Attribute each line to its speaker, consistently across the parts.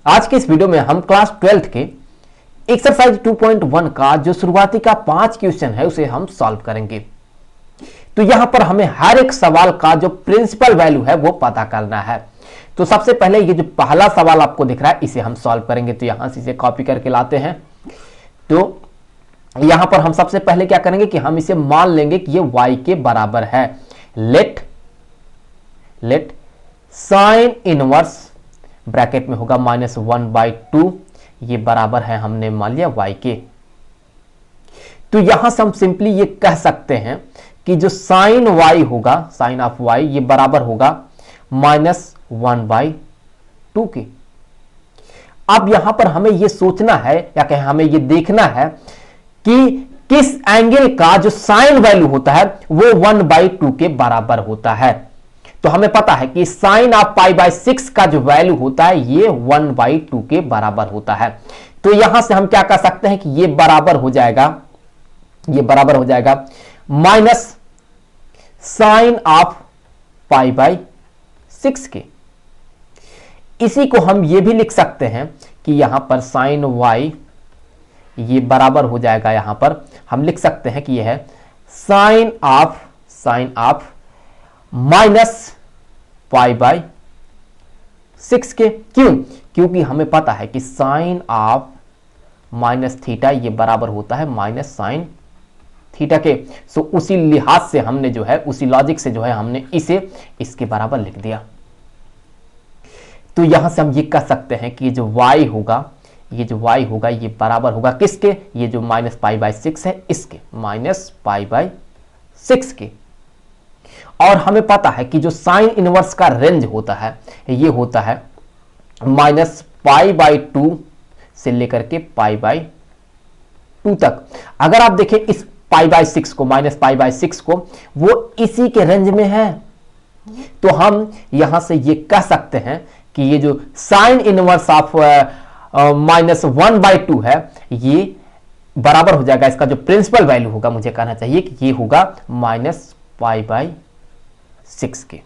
Speaker 1: आज के इस वीडियो में हम क्लास 12th के एक्सरसाइज 2.1 का जो शुरुआती का 5 क्वेश्चन है उसे हम सॉल्व करेंगे। तो यहां पर हमें हर एक सवाल का जो प्रिंसिपल वैल्यू है वो पता करना है। तो सबसे पहले ये जो पहला सवाल आपको दिख रहा है इसे हम सॉल्व करेंगे। तो यहां से इसे कॉपी करके लाते हैं। तो यहां पर हम सबसे पहले क्या करेंगे कि हम इसे मान लेंगे कि ये y के बराबर है। लेट साइन इनवर्स ब्रैकेट में होगा -1/2, ये बराबर है, हमने मान लिया y के। तो यहां से हम सिंपली ये कह सकते हैं कि जो साइन y होगा, साइन ऑफ y, ये बराबर होगा -1/2 के। अब यहां पर हमें ये सोचना है या कहें हमें ये देखना है कि किस एंगल का जो साइन वैल्यू होता है वो 1/2 के बराबर होता है। तो हमें पता है कि साइन ऑफ π/6 का जो वैल्यू होता है ये 1/2 के बराबर होता है। तो यहां से हम क्या कर सकते हैं कि ये बराबर हो जाएगा माइनस साइन ऑफ π/6 के। इसी को हम ये भी लिख सकते हैं कि यहां पर साइन y ये बराबर हो जाएगा, यहां पर हम लिख सकते हैं कि यह है साइन ऑफ -π/6 के। क्यों? क्योंकि हमें पता है कि साइन ऑफ माइनस थीटा ये बराबर होता है माइनस साइन थीटा के। सो उसी लिहाज से हमने जो है, उसी लॉजिक से जो है हमने इसे इसके बराबर लिख दिया। तो यहां से हम ये कह सकते हैं कि जो y होगा ये बराबर होगा किसके? ये जो -π/6 है इसके, -π/6 के। और हमें पता है कि जो साइन इनवर्स का रेंज होता है ये होता है -π/2 से लेकर के π/2 तक। अगर आप देखें इस π/6 को, -π/6 को, वो इसी के रेंज में है। तो हम यहां से ये कह सकते हैं कि ये जो साइन इनवर्स ऑफ -1/2 है ये बराबर हो जाएगा, इसका जो प्रिंसिपल वैल्यू होगा, मुझे कहना चाहिए कि ये होगा -π/6 के।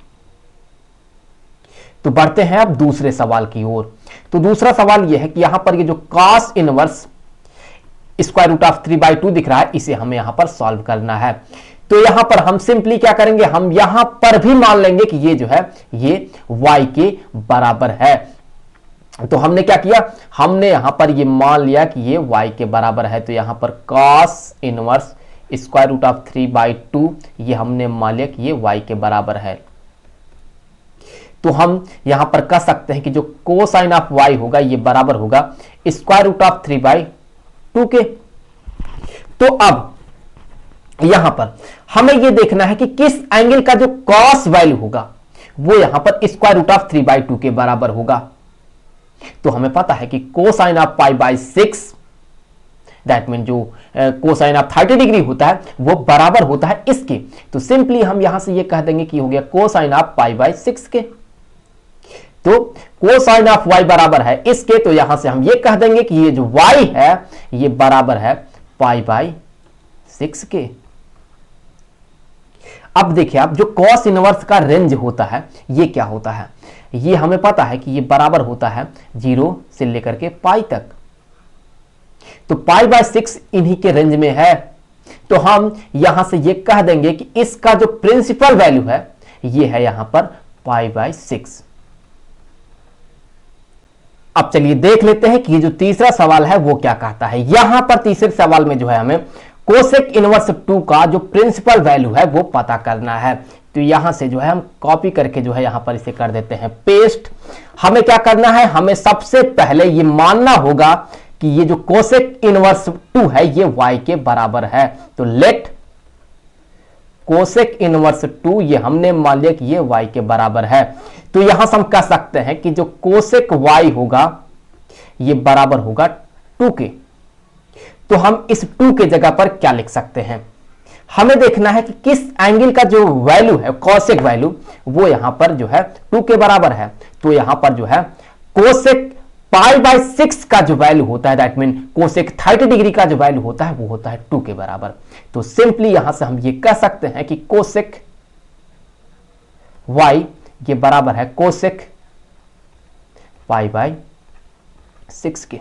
Speaker 1: तो बढ़ते हैं अब दूसरे सवाल की ओर। तो दूसरा सवाल यह है कि यहां पर ये जो cos इनवर्स √3/2 दिख रहा है इसे हमें यहां पर सॉल्व करना है। तो यहां पर हम सिंपली क्या करेंगे, हम यहां पर भी मान लेंगे कि ये जो है ये y के बराबर है। तो हमने क्या किया, हमने यहां पर ये मान लिया कि ये y के बराबर है। तो यहां पर cos इनवर्स √3/2 ये हमने मान लिया कि ये y के बराबर है। तो हम यहां पर कह सकते हैं कि जो कोसाइन ऑफ y होगा ये बराबर होगा √3/2 के। तो अब यहां पर हमें यह देखना है कि किस एंगल का जो cos वैल्यू होगा वो यहां पर √3/2 के बराबर होगा। तो हमें पता है कि कोसाइन ऑफ π/6 दैट मीन जो कोसाइन ऑफ 30 डिग्री होता है वो बराबर होता है इसके। तो सिंपली हम यहां से ये कह देंगे कि हो गया कोसाइन ऑफ π/6 के। तो कोसाइन ऑफ y बराबर है इसके। तो यहां से हम ये कह देंगे कि ये जो y है ये बराबर है π/6 के। अब देखिए, आप जो cos इनवर्स का रेंज होता है ये क्या होता है, ये हमें पता है कि ये बराबर होता है 0 से लेकर के π तक। तो π/6 इन्हीं के रेंज में है। तो हम यहां से ये कह देंगे कि इसका जो प्रिंसिपल वैल्यू है ये है यहां पर π/6। अब चलिए देख लेते हैं कि ये जो तीसरा सवाल है वो क्या कहता है। यहां पर तीसरे सवाल में जो है हमें कोसेक इनवर्स 2 का जो प्रिंसिपल वैल्यू है वो पता करना है। तो यहां से जो है हम कॉपी करके जो है यहां पर इसे कर देते हैं पेस्ट। हमें क्या करना है, हमें सबसे पहले ये मानना होगा कि ये जो कोसेक इनवर्स 2 है ये y के बराबर है। तो लेट कोसेक इनवर्स 2 ये हमने मान लिया कि ये y के बराबर है। तो यहां से हम कह सकते हैं कि जो कोसेक y होगा ये बराबर होगा 2 के। तो हम इस 2 के जगह पर क्या लिख सकते हैं, हमें देखना है कि किस एंगल का जो वैल्यू है कोसेक वैल्यू वो यहां पर जो है 2 के बराबर है। तो यहां पर जो है कोसेक π/6 का जो वैल्यू होता है दैट मीन कोसेक 30 डिग्री का जो वैल्यू होता है वो होता है 2 के बराबर। तो सिंपली यहां से हम ये कह सकते हैं कि कोसेक y ये बराबर है कोसेक π/6 6 के।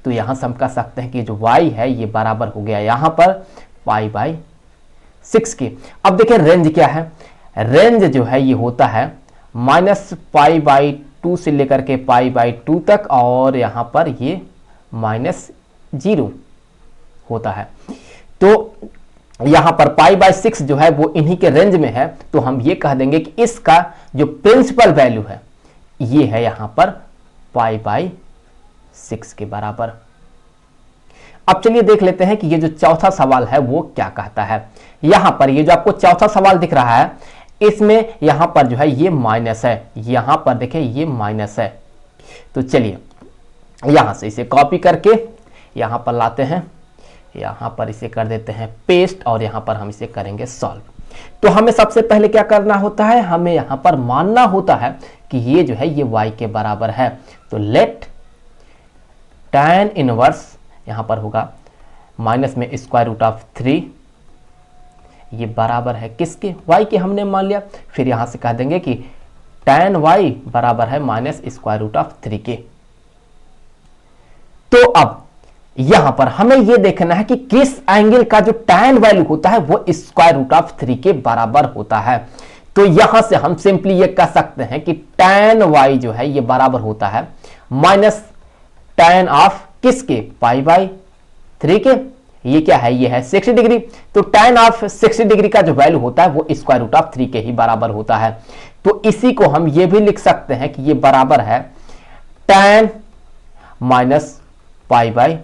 Speaker 1: तो यहां से हम कह सकते हैं कि जो y है ये बराबर हो गया यहां पर π/6 के। अब देखिए रेंज क्या है, रेंज जो है ये होता है -π/2 से लेकर के π/2 तक, और यहां पर ये -0 होता है। तो यहां पर π/6 जो है वो इन्हीं के रेंज में है, तो हम ये कह देंगे कि इसका जो प्रिंसिपल वैल्यू है ये है यहां पर π/6 के बराबर। अब चलिए देख लेते हैं कि ये जो चौथा सवाल है वो क्या कहता है। यहां पर ये जो आपको चौथा सवाल दिख रहा है इसमें यहां पर जो है ये माइनस है, यहां पर देखिए ये माइनस है। तो चलिए यहां से इसे कॉपी करके यहां पर लाते हैं, यहां पर इसे कर देते हैं पेस्ट, और यहां पर हम इसे करेंगे सॉल्व। तो हमें सबसे पहले क्या करना होता है, हमें यहां पर मानना होता है कि ये जो है ये y के बराबर है। तो लेट tan इनवर्स यहां पर होगा माइनस में √3, ये बराबर है किसके, y के हमने मान लिया। फिर यहां से कह देंगे कि tan y बराबर है -√3 के। तो अब यहां पर हमें यह देखना है कि किस एंगल का जो tan वैल्यू होता है वो √3 के बराबर होता है। तो यहां से हम सिंपली ये कह सकते हैं कि tan y जो है ये बराबर होता है माइनस tan ऑफ किसके, π/3 के। ये क्या है, ये है 60 डिग्री। तो tan ऑफ 60 डिग्री का जो वैल्यू होता है वो √3 के ही बराबर होता है। तो इसी को हम ये भी लिख सकते हैं कि ये बराबर है tan माइनस π/3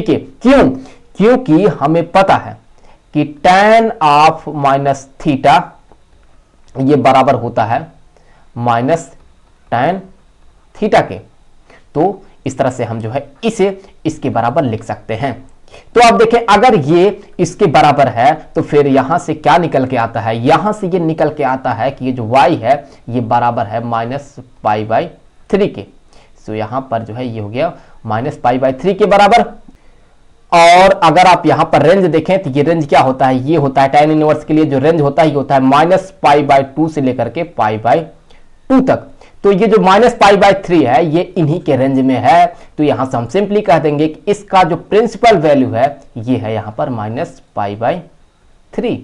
Speaker 1: के। क्यों, क्योंकि हमें पता है कि tan ऑफ माइनस थीटा ये बराबर होता है माइनस tan थीटा के। तो इस तरह से हम जो है इसे इसके बराबर लिख सकते हैं। तो आप देखें अगर ये इसके बराबर है तो फिर यहां से क्या निकल के आता है, यहां से ये निकल के आता है कि ये जो y है ये बराबर है -π/3 के। तो यहां पर जो है ये हो गया -π/3 के बराबर। और अगर आप यहां पर रेंज देखें तो ये रेंज क्या होता है, ये होता है tan इनवर्स के लिए जो रेंज होता है ये होता है -π/2 से लेकर के π/2 तक। तो ये जो -π/3 है ये इन्हीं के रेंज में है। तो यहां से हम सिंपली कह देंगे कि इसका जो प्रिंसिपल वैल्यू है ये है यहां पर -π/3।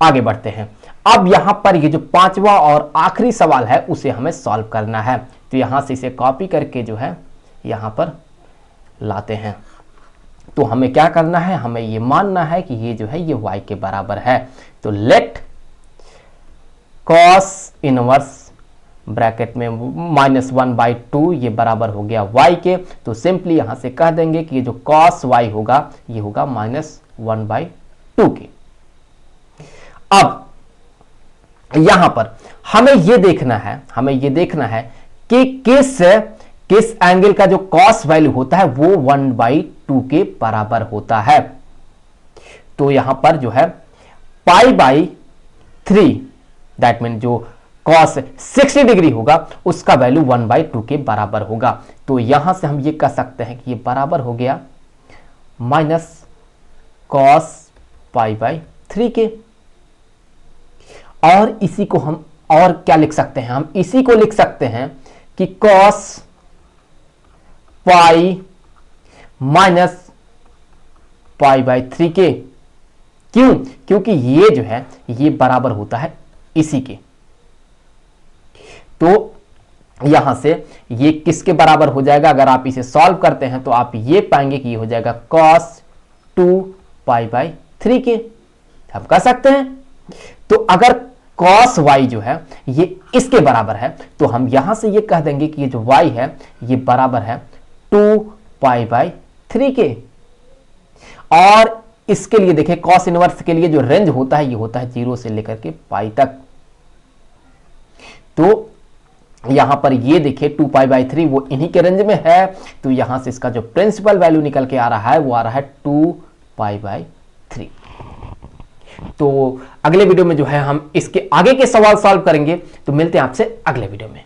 Speaker 1: आगे बढ़ते हैं। अब यहां पर ये जो पांचवा और आखिरी सवाल है उसे हमें सॉल्व करना है। तो यहां से इसे कॉपी करके जो है यहां पर लाते हैं। तो हमें क्या करना है, हमें ये मानना है कि ये जो है ये y के बराबर है। तो लेट cos इनवर्स ब्रैकेट में -1/2 ये बराबर हो गया y के। तो सिंपली यहां से कह देंगे कि ये जो cos y होगा ये होगा -1/2 के। अब यहां पर हमें ये देखना है कि किस एंगल का जो cos वैल्यू होता है वो 1/2 के बराबर होता है। तो यहां पर जो है π/3 दैट मीन जो cos 60 डिग्री होगा उसका वैल्यू 1/2 के बराबर होगा। तो यहां से हम ये कह सकते हैं कि ये बराबर हो गया -cos π/3 के। और इसी को हम और क्या लिख सकते हैं, हम इसी को लिख सकते हैं कि cos π -π/3 के। क्यों, क्योंकि ये जो है ये बराबर होता है इसी के। तो यहां से ये किसके बराबर हो जाएगा, अगर आप इसे सॉल्व करते हैं तो आप ये पाएंगे कि ये हो जाएगा cos 2π/3 के। हम कह सकते हैं तो अगर cos y जो है ये इसके बराबर है तो हम यहां से ये कह देंगे कि ये जो y है ये बराबर है 2π/3 के। और इसके लिए देखिए cos इनवर्स के लिए जो रेंज होता है ये होता है 0 से लेकर के पाई तक। तो यहां पर ये देखिए 2π/3 वो इन्हीं के रेंज में है। तो यहां से इसका जो प्रिंसिपल वैल्यू निकल के आ रहा है वो आ रहा है 2π/3। तो अगले वीडियो में जो है हम इसके आगे के सवाल सॉल्व करेंगे। तो मिलते हैं आपसे अगले वीडियो में।